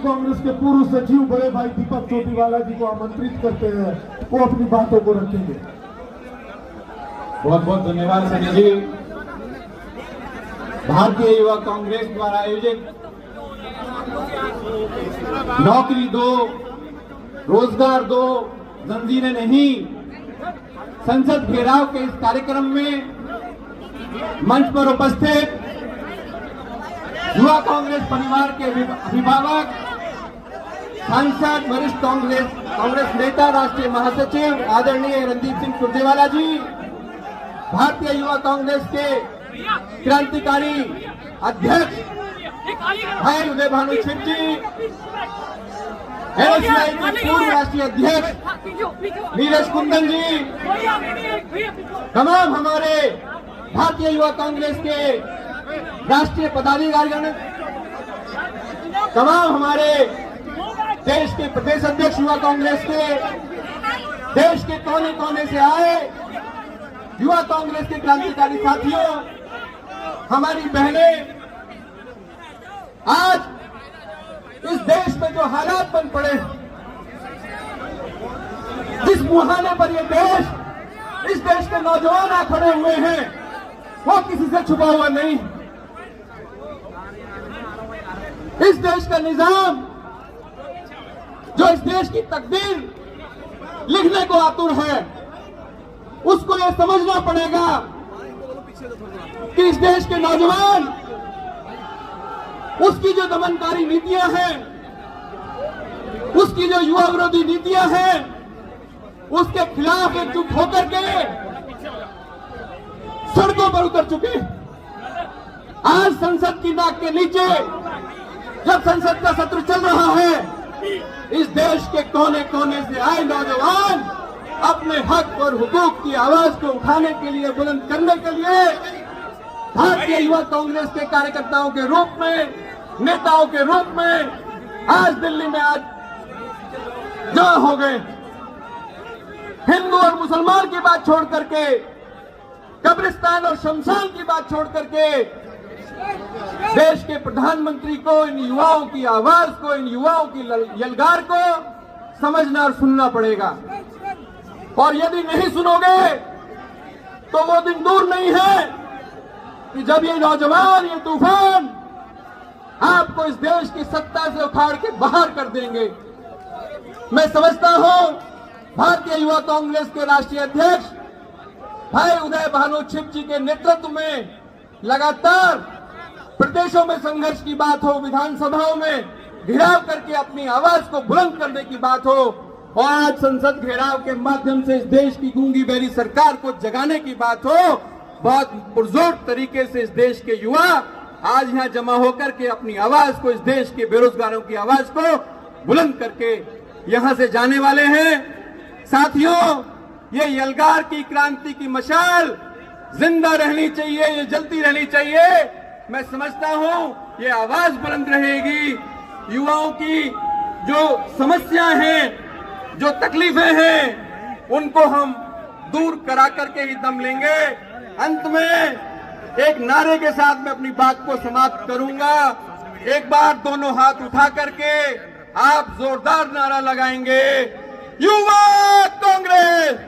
कांग्रेस के पूर्व सचिव बड़े भाई दीपक चोटीवाला जी को आमंत्रित करते हैं, वो अपनी बातों को रखेंगे। बहुत बहुत धन्यवाद सनी जी। भारतीय युवा कांग्रेस द्वारा आयोजित नौकरी दो रोजगार दो जंजीरें नहीं संसद घेराव के इस कार्यक्रम में मंच पर उपस्थित युवा कांग्रेस परिवार के अभिभावक, सांसद, वरिष्ठ कांग्रेस नेता, राष्ट्रीय महासचिव आदरणीय रणदीप सिंह सुरजेवाला जी, भारतीय युवा कांग्रेस के क्रांतिकारी अध्यक्ष भाई उदय भानु छिप जी, एनएसयूआई के पूर्व राष्ट्रीय अध्यक्ष नीरज कुंदन जी, तमाम हमारे भारतीय युवा कांग्रेस के राष्ट्रीय पदाधिकारीगण, तमाम हमारे देश के प्रदेश अध्यक्ष युवा कांग्रेस के, देश के कोने कोने से आए युवा कांग्रेस के क्रांतिकारी साथियों, हमारी बहनें, आज इस देश में जो हालात बन पड़े, जिस मुहाने पर ये देश, इस देश के नौजवान आ खड़े हुए हैं, वो किसी से छुपा हुआ नहीं। इस देश का निजाम, जो इस देश की तकदीर लिखने को आतुर है, उसको ये समझना पड़ेगा कि इस देश के नौजवान, उसकी जो दमनकारी नीतियां हैं, उसकी जो युवा विरोधी नीतियां हैं, उसके खिलाफ एकजुट होकर के सड़कों पर उतर चुके। आज संसद की नाक के नीचे जब संसद का सत्र चल रहा है, इस देश के कोने कोने से आए नौजवान अपने हक और हुकूक की आवाज को उठाने के लिए, बुलंद करने के लिए भारतीय युवा कांग्रेस के कार्यकर्ताओं के रूप में, नेताओं के रूप में आज दिल्ली में आज जमा हो गए। हिंदू और मुसलमान की बात छोड़ करके, कब्रिस्तान और शमशान की बात छोड़ करके, देश के प्रधानमंत्री को, इन युवाओं की आवाज को, इन युवाओं की यलगार को समझना और सुनना पड़ेगा। और यदि नहीं सुनोगे तो वो दिन दूर नहीं है कि जब ये नौजवान, ये तूफान आपको इस देश की सत्ता से उखाड़ के बाहर कर देंगे। मैं समझता हूं भारतीय युवा कांग्रेस के राष्ट्रीय अध्यक्ष भाई उदय भानु छिप जी के नेतृत्व में लगातार प्रदेशों में संघर्ष की बात हो, विधानसभाओं में घेराव करके अपनी आवाज को बुलंद करने की बात हो, और आज संसद घेराव के माध्यम से इस देश की गूंगी बहरी सरकार को जगाने की बात हो, बहुत पुरजोर तरीके से इस देश के युवा आज यहाँ जमा होकर के अपनी आवाज को, इस देश के बेरोजगारों की आवाज को बुलंद करके यहाँ से जाने वाले हैं। साथियों, ये यलगार की क्रांति की मशाल जिंदा रहनी चाहिए, ये जलती रहनी चाहिए। मैं समझता हूं ये आवाज बुलंद रहेगी। युवाओं की जो समस्याएं हैं, जो तकलीफें हैं, उनको हम दूर करा करके ही दम लेंगे। अंत में एक नारे के साथ मैं अपनी बात को समाप्त करूंगा। एक बार दोनों हाथ उठा करके आप जोरदार नारा लगाएंगे, युवा कांग्रेस,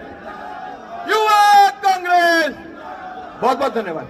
युवा कांग्रेस। बहुत बहुत धन्यवाद।